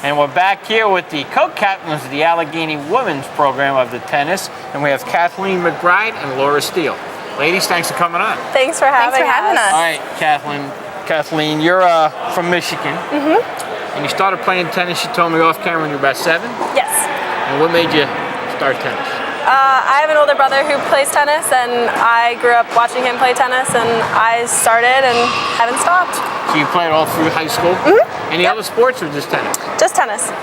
And we're back here with the co-captains of the Allegheny women's program of the tennis, and we have Kathleen McBride and Laura Steele. Ladies, thanks for coming on. Thanks for having us. All right, Kathleen, you're from Michigan, and you started playing tennis, you told me off camera, when you were about 7? Yes. And what made you start tennis? I have an older brother who plays tennis, and I grew up watching him play tennis, and I started and haven't stopped. So you played all through high school? Any other sports or just tennis? Just tennis. All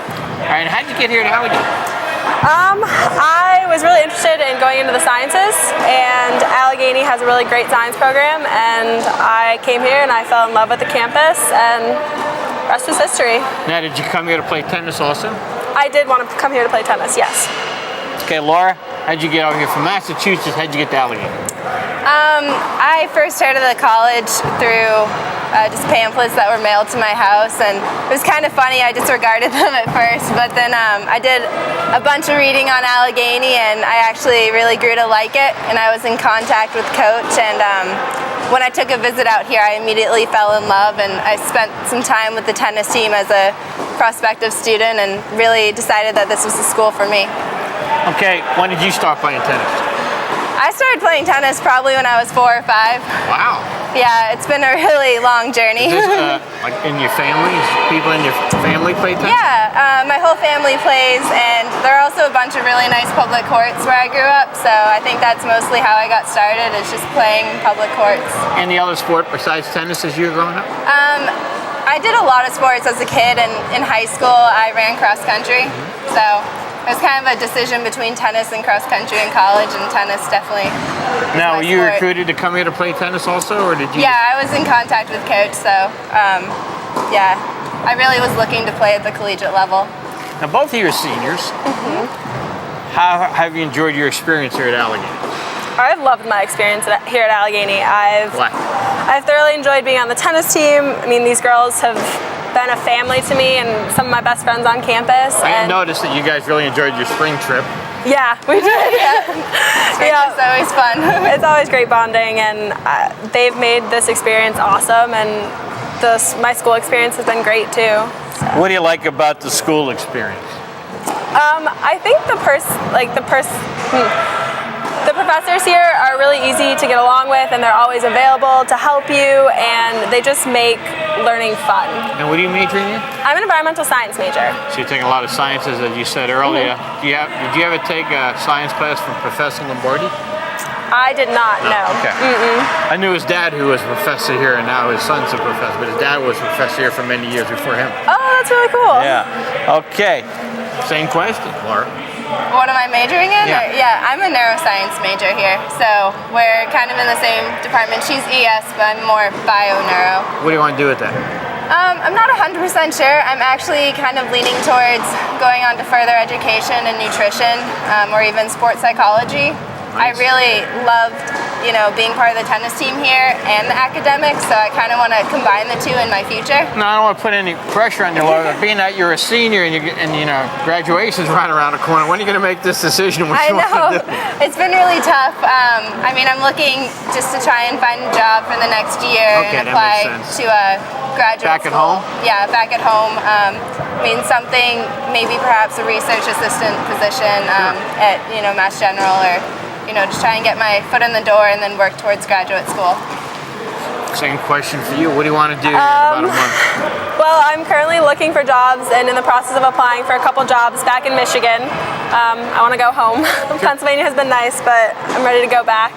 right, and how'd you get here to Allegheny? I was really interested in going into the sciences, and Allegheny has a really great science program, and I came here and I fell in love with the campus, and the rest is history. Now, did you come here to play tennis also? I did want to come here to play tennis, yes. Okay, Laura, how'd you get over here from Massachusetts? How'd you get to Allegheny? I first heard of the college through just pamphlets that were mailed to my house, and it was kind of funny. I disregarded them at first, but then I did a bunch of reading on Allegheny, and I actually really grew to like it, and I was in contact with Coach, and when I took a visit out here, I immediately fell in love, and I spent some time with the tennis team as a prospective student and really decided that this was the school for me. Okay, when did you start playing tennis? I started playing tennis probably when I was 4 or 5. Wow. Yeah, it's been a really long journey. Is this, like in your family? People in your family play tennis? Yeah, my whole family plays, and there are also a bunch of really nice public courts where I grew up, so I think that's mostly how I got started, is just playing public courts. Any other sport besides tennis as you were growing up? I did a lot of sports as a kid, and in high school I ran cross country, so it was kind of a decision between tennis and cross country in college, and tennis definitely was Now, were you sport. recruited to come here to play tennis also, or did you? Yeah, I was in contact with Coach, so yeah, I really was looking to play at the collegiate level. Now, both of you are seniors. How have you enjoyed your experience here at Allegheny? I've loved my experience here at Allegheny. I've thoroughly enjoyed being on the tennis team. I mean, these girls have been a family to me and some of my best friends on campus. I noticed that you guys really enjoyed your spring trip. Yeah, we did. Yeah, it's always fun. It's always great bonding, and they've made this experience awesome, and my school experience has been great too. So. What do you like about the school experience? I think the professors here are really easy to get along with, and they're always available to help you, and they just make learning fun. And what are you majoring in? I'm an environmental science major. So you're taking a lot of sciences, as you said earlier. Did you ever take a science class from Professor Lombardi? I did not, no. Okay. I knew his dad, who was a professor here, and now his son's a professor, but his dad was a professor here for many years before him. Oh, that's really cool. Yeah. Okay. Same question, Laura. What am I majoring in? Yeah. I'm a neuroscience major here, so we're kind of in the same department. She's ES, but I'm more bio-neuro. What do you want to do with that? I'm not 100% sure. I'm actually kind of leaning towards going on to further education and nutrition, or even sports psychology. Nice. I really loved, being part of the tennis team here and the academics, so I kind of want to combine the two in my future. No, I don't want to put any pressure on you, Laura. Being that you're a senior and graduation's right around the corner, when are you going to make this decision? I know. It's been really tough. I'm looking just to try and find a job for the next year and apply to a graduate Back at school. home? Yeah, back at home. Something, maybe perhaps a research assistant position at, Mass General, or just try and get my foot in the door and then work towards graduate school. Same question for you. What do you want to do in about a month? Well, I'm currently looking for jobs and in the process of applying for a couple jobs back in Michigan. I want to go home. Pennsylvania has been nice, but I'm ready to go back.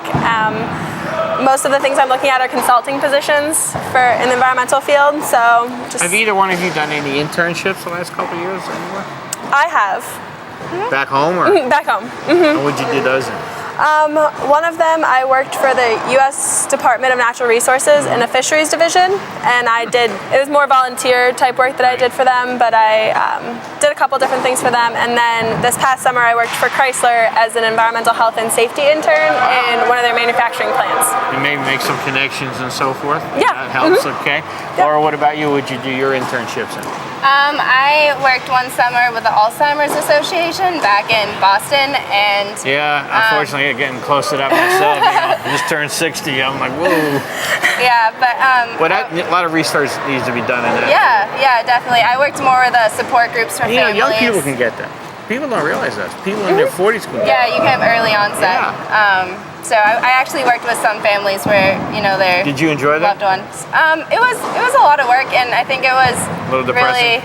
most of the things I'm looking at are consulting positions in the environmental field. So just Have either one of you done any internships the last couple of years anywhere? I have Back home or? back home. And what'd you do those in? One of them, I worked for the U.S. Department of Natural Resources in a fisheries division, and it was more volunteer type work that I did for them, but I did a couple different things for them. And then this past summer, I worked for Chrysler as an environmental health and safety intern in one of their manufacturing plants. You maybe make some connections and so forth? Yeah. That helps, okay. Laura, what about you? What'd you do your internships in? I worked one summer with the Alzheimer's Association back in Boston, and Yeah, unfortunately, I'm getting close to that myself. I just turned 60. I'm like, whoa. yeah, but A lot of research needs to be done in that. yeah, definitely. I worked more with the support groups for You know, families. young people can get that. People don't realize that. People in their 40s can get Yeah, you can have early onset. Yeah. So I actually worked with some families where their Did you enjoy that? loved ones. It was a lot of work, and I think it was A little depressing? really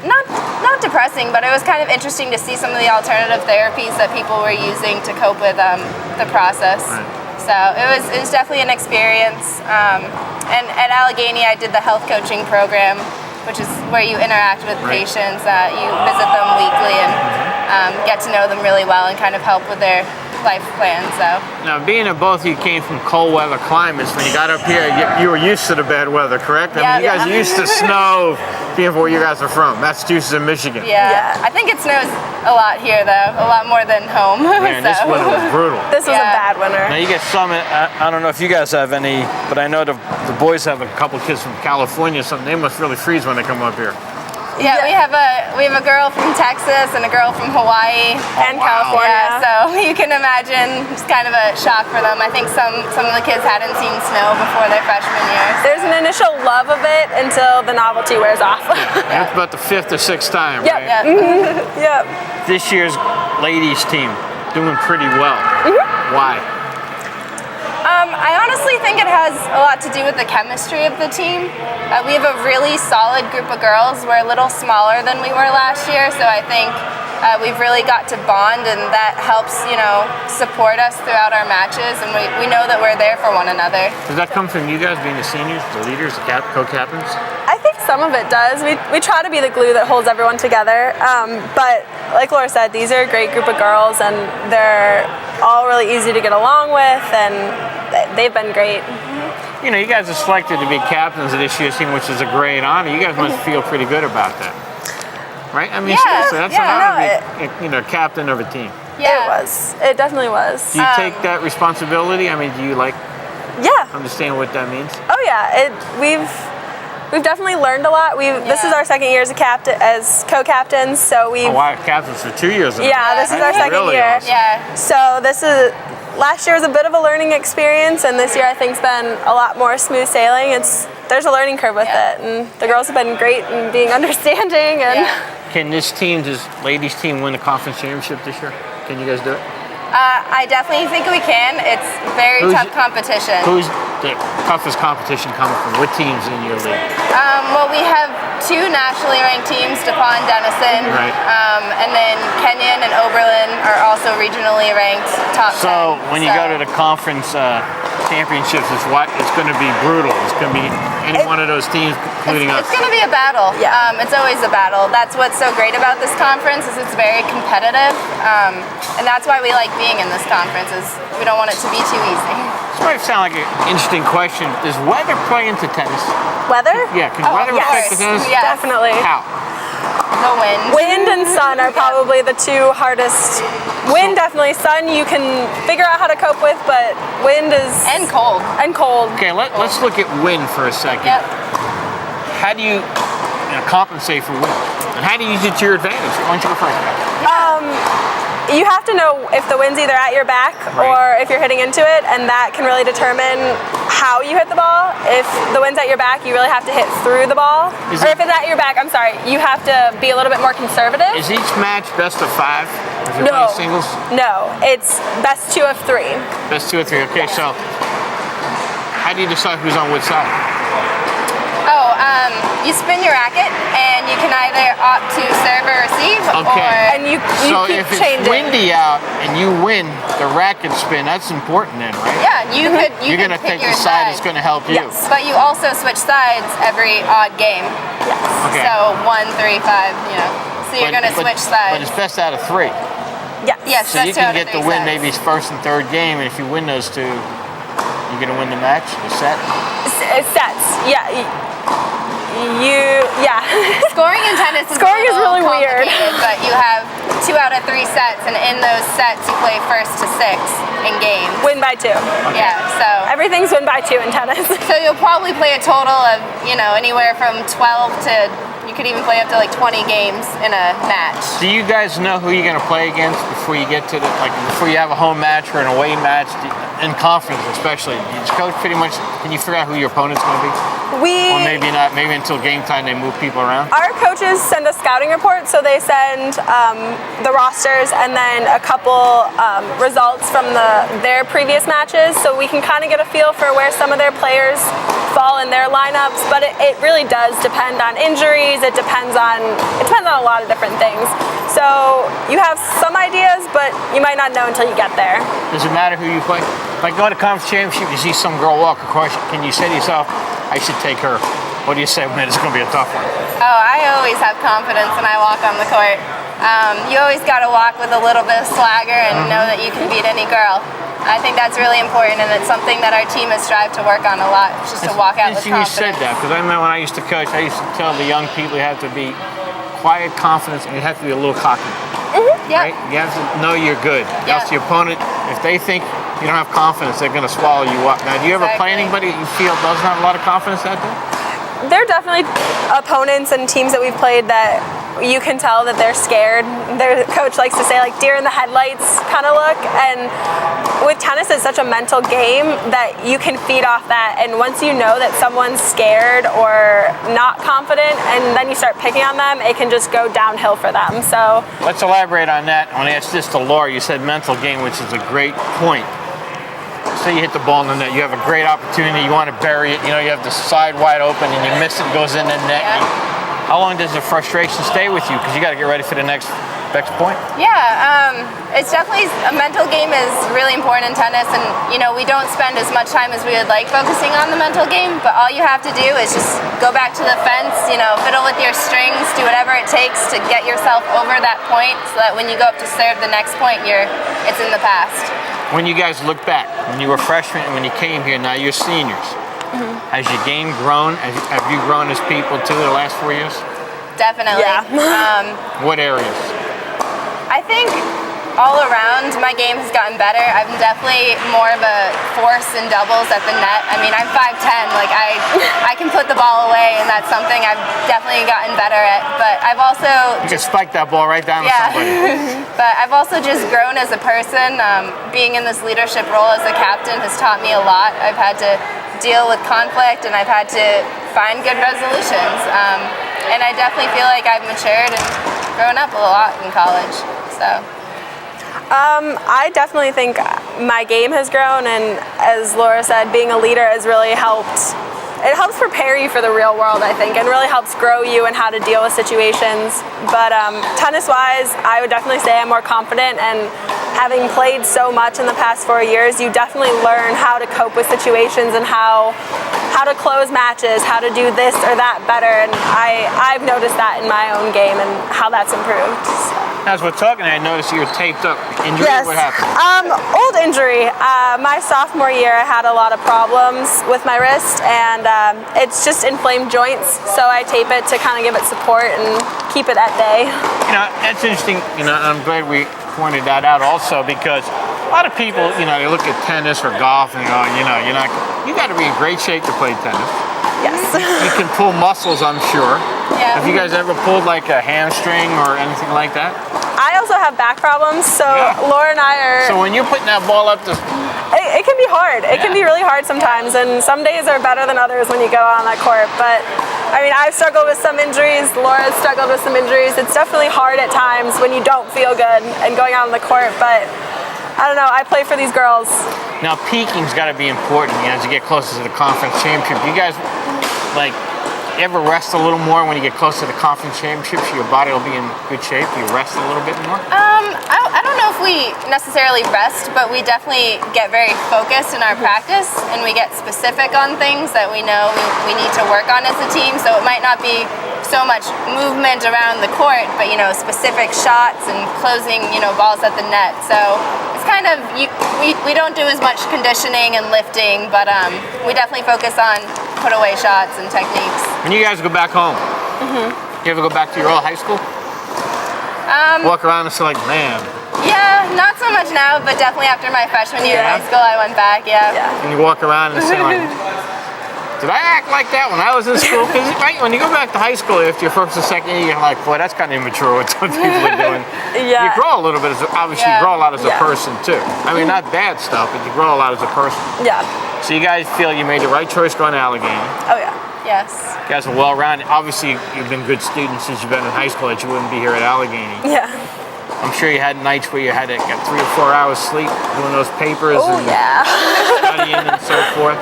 not depressing, but it was kind of interesting to see some of the alternative therapies that people were using to cope with the process. Right. So it was definitely an experience. And at Allegheny, I did the health coaching program, which is where you interact with Right. patients. You visit them weekly and get to know them really well and kind of help with their life plan. So Now, being that both of you came from cold weather climates, when you got up here, you were used to the bad weather, correct? I mean, you guys are used to snow, being from where you guys are from, Massachusetts and Michigan. yeah, I think it snows a lot here though, a lot more than home. Man, this winter was brutal. This was a Yeah. bad winter. Now you get some. I don't know if you guys have any, but I know the boys have a couple kids from California. Something they must really freeze when they come up here. Yeah, we have a girl from Texas and a girl from Hawaii And wow. California. Yeah, so you can imagine it's kind of a shock for them. I think some of the kids hadn't seen snow before their freshman years. There's an initial love of it until the novelty wears off. That's about the 5th or 6th time, Yep. right? Yeah. Yep. This year's ladies team doing pretty well. Why? I honestly think it has a lot to do with the chemistry of the team. We have a really solid group of girls. We're a little smaller than we were last year, so I think we've really got to bond, and that helps, support us throughout our matches, and we know that we're there for one another. Does that come from you guys being the seniors, the leaders, the co-captains? I think some of it does. We try to be the glue that holds everyone together. But like Laura said, these are a great group of girls, and they're all really easy to get along with, and they've been great. You know, you guys are selected to be captains of this year's team, which is a great honor. You guys must feel pretty good about that, right? I mean, Yeah, seriously, that's yeah, an honor to be, captain of a team. Yeah. It was. It definitely was. Do you take that responsibility? I mean, do you Yeah. understand what that means? Oh yeah. We've definitely learned a lot. This is our second year as co-captains, so we've. Oh, wow, captains for 2 years. now. Yeah, this is our That's second really year. awesome. Yeah. So last year was a bit of a learning experience, and this year I think's been a lot more smooth sailing. There's a learning curve with it, and the girls have been great in being understanding. And Can this ladies team, win the conference championship this year? Can you guys do it? I definitely think we can. It's very tough competition. Who's the toughest competition coming from? What teams in your league? Well, we have two nationally ranked teams, DePaul and Denison. Right. And then Kenyon and Oberlin are also regionally ranked top 10. So when you go to the conference championships, it's going to be brutal. It's going to be any one of those teams, including us. It's going to be a battle. Yeah. It's always a battle. That's what's so great about this conference is it's very competitive. And that's why we like being in this conference is we don't want it to be too easy. This might sound like an interesting question. Does weather play into tennis? weather? Yeah, can weather yes. affect the tennis? Yes. Definitely. How? The wind. Wind and sun are probably the two hardest. Wind definitely. Sun you can figure out how to cope with, but wind is And cold. and cold. Okay, let's look at wind for a second. Yep. How do you compensate for wind? And how do you use it to your advantage? Why don't you go first? You have to know if the wind's either at your back or if you're hitting into it, and that can really determine how you hit the ball. If the wind's at your back, you really have to hit through the ball. Is Or it- if it's at your back, I'm sorry, you have to be a little bit more conservative. Is each match best of 5? If you're No. playing singles? No, it's best 2 of 3. Best 2 or 3. Okay, so how do you decide who's on which side? you spin your racket, and you can either opt to serve or receive, Okay. And you So keep if it's changing. windy out and you win the racket spin, that's important then, right? yeah, you could. You're could going to pick take your the side that's going to help you. Yes. But you also switch sides every odd game. Yes. Okay. So 1, 3, 5. You know. So you're going to switch sides. But it's best out of 3. Yes. Yes. So you Best out can of get the 3 win sides. maybe it's first and third game, and if you win those 2, you're going to win the match, the set. Sets. Yeah. Yeah. Scoring in tennis is Scoring a is little really weird. complicated, but you have 2 out of 3 sets, and in those sets you play first to 6 in games. Win by 2. Yeah, so Everything's win by 2 in tennis. so you'll probably play a total of anywhere from 12 to you could even play up to like 20 games in a match. Do you guys know who you're going to play against before you get to before you have a home match or an away match, in conference especially? Do you coach pretty much, can you figure out who your opponent's going to be? Or maybe not, maybe until game time they move people around? Our coaches send us scouting reports, so they send the rosters and then a couple results from their previous matches, so we can kind of get a feel for where some of their players fall in their lineups. But it really does depend on injuries. It depends on a lot of different things. So you have some ideas, but you might not know until you get there. Does it matter who you play? Like going to conference championship, you see some girl walk across, can you say to yourself, I should take her? What do you say when it's going to be a tough one? Oh, I always have confidence when I walk on the court. You always got to walk with a little bit of swagger and know that you can beat any girl. I think that's really important, and it's something that our team has strived to work on a lot, just to walk out with Interesting confidence. you said that, because I remember when I used to coach, I used to tell the young people you have to be quiet, confident, and you have to be a little cocky. Yeah. Right? You have to know you're good. Yeah. Else your opponent, if they think you don't have confidence, they're going to swallow you up. Now, do you ever play Exactly. anybody that you feel doesn't have a lot of confidence out there? There are definitely opponents and teams that we've played that you can tell that they're scared. Their coach likes to say like deer in the headlights kind of look. And with tennis, it's such a mental game that you can feed off that. And once you know that someone's scared or not confident, and then you start picking on them, it can just go downhill for them. So Let's elaborate on that. When I asked this to Laura, you said mental game, which is a great point. Say you hit the ball in the net, you have a great opportunity, you want to bury it, you have the side wide open and you miss it, goes in the net. Yeah. How long does the frustration stay with you? Because you got to get ready for the next point. Yeah, it's definitely a mental game is really important in tennis, and we don't spend as much time as we would like focusing on the mental game. But all you have to do is just go back to the fence, fiddle with your strings, do whatever it takes to get yourself over that point, so that when you go up to serve the next point, it's in the past. When you guys look back, when you were freshmen and when you came here, now you're seniors. Has your game grown? Have you grown as people too the last 4 years? Definitely. Yeah. What areas? I think all around my game has gotten better. I'm definitely more of a force in doubles at the net. I mean, I'm 5'10", like I can put the ball away, and that's something I've definitely gotten better at. But I've also You can spike that ball right down to somebody. But I've also just grown as a person. Being in this leadership role as a captain has taught me a lot. I've had to deal with conflict, and I've had to find good resolutions. And I definitely feel like I've matured and grown up a lot in college. So. I definitely think my game has grown, and as Laura said, being a leader has really helped. It helps prepare you for the real world, I think, and really helps grow you in how to deal with situations. But tennis-wise, I would definitely say I'm more confident, and having played so much in the past 4 years, you definitely learn how to cope with situations and how to close matches, how to do this or that better, and I've noticed that in my own game and how that's improved. So. As we're talking, I noticed you're taped up. Injury? Yes. What happened? Old injury. My sophomore year, I had a lot of problems with my wrist, and it's just inflamed joints. So I tape it to kind of give it support and keep it at bay. That's interesting. I'm glad we pointed that out also, because a lot of people, they look at tennis or golf and go, you got to be in great shape to play tennis. Yes. You can pull muscles, I'm sure. Yeah. Have you guys ever pulled like a hamstring or anything like that? I also have back problems, so Yeah. Laura and I are. So when you're putting that ball up to... It can be hard. It can be really hard sometimes, and some days are better than others when you go on that court. But I mean, I've struggled with some injuries. Laura's struggled with some injuries. It's definitely hard at times when you don't feel good and going out on the court. But I don't know. I play for these girls. Now, peaking's got to be important as you get closer to the conference championship. You guys, you ever rest a little more when you get close to the conference championships? Your body will be in good shape. You rest a little bit more? I don't know if we necessarily rest, but we definitely get very focused in our practice, and we get specific on things that we know we need to work on as a team. So it might not be so much movement around the court, but specific shots and closing balls at the net. So it's kind of we don't do as much conditioning and lifting, but we definitely focus on put away shots and techniques. When you guys go back home, you ever go back to your old high school? Walk around and say like, man. Yeah, not so much now, but definitely after my freshman year of high school, I went back. Yeah. And you walk around and say like, did I act like that when I was in school? Because when you go back to high school after your first or second year, you're like, boy, that's kind of immature what some people are doing. Yeah. You grow a little bit, obviously you grow a lot as a person too. I mean, not bad stuff, but you grow a lot as a person. Yeah. So you guys feel you made the right choice going to Allegheny. Oh yeah. Yes. You guys are well-rounded. Obviously, you've been good students since you've been in high school, that you wouldn't be here at Allegheny. Yeah. I'm sure you had nights where you had to get 3 or 4 hours sleep doing those papers and studying and so forth.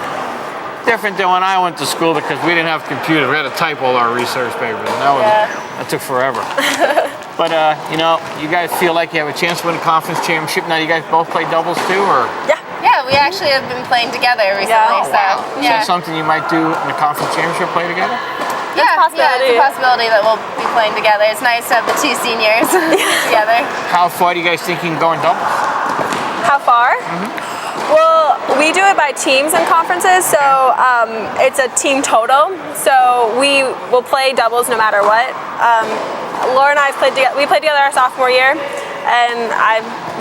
Different than when I went to school because we didn't have computers. We had to type all our research papers, and that took forever. But you guys feel like you have a chance to win a conference championship. Now, you guys both play doubles too, or? Yeah, we actually have been playing together recently. Is that something you might do in a conference championship, play together? Yeah, it's a possibility that we'll be playing together. It's nice to have the 2 seniors together. How far do you guys think you can go in doubles? How far? Well, we do it by teams in conferences, so it's a team total. So we will play doubles no matter what. Laura and I played together. We played together our sophomore year, and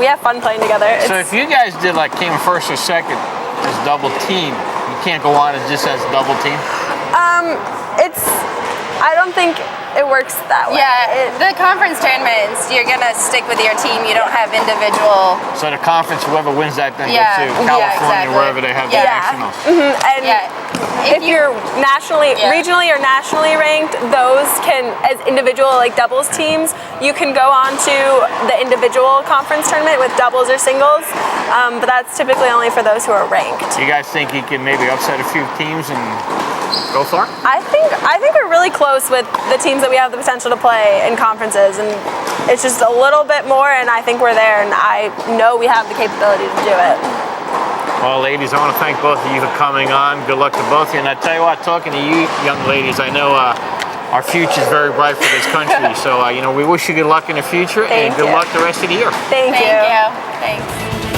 we have fun playing together. So if you guys came first or second as double team, you can't go on just as a double team? I don't think it works that way. Yeah, the conference tournaments, you're going to stick with your team. You don't have individual. So the conference, whoever wins that then gets to California, wherever they have the nationals. And if you're regionally or nationally ranked, those can, as individual doubles teams, you can go on to the individual conference tournament with doubles or singles, but that's typically only for those who are ranked. You guys think you can maybe upset a few teams and go far? I think we're really close with the teams that we have the potential to play in conferences, and it's just a little bit more, and I think we're there, and I know we have the capability to do it. Well, ladies, I want to thank both of you for coming on. Good luck to both of you. And I tell you what, talking to you young ladies, I know our future is very bright for this country. So, we wish you good luck in the future and good luck the rest of the year. Thank you. Thanks.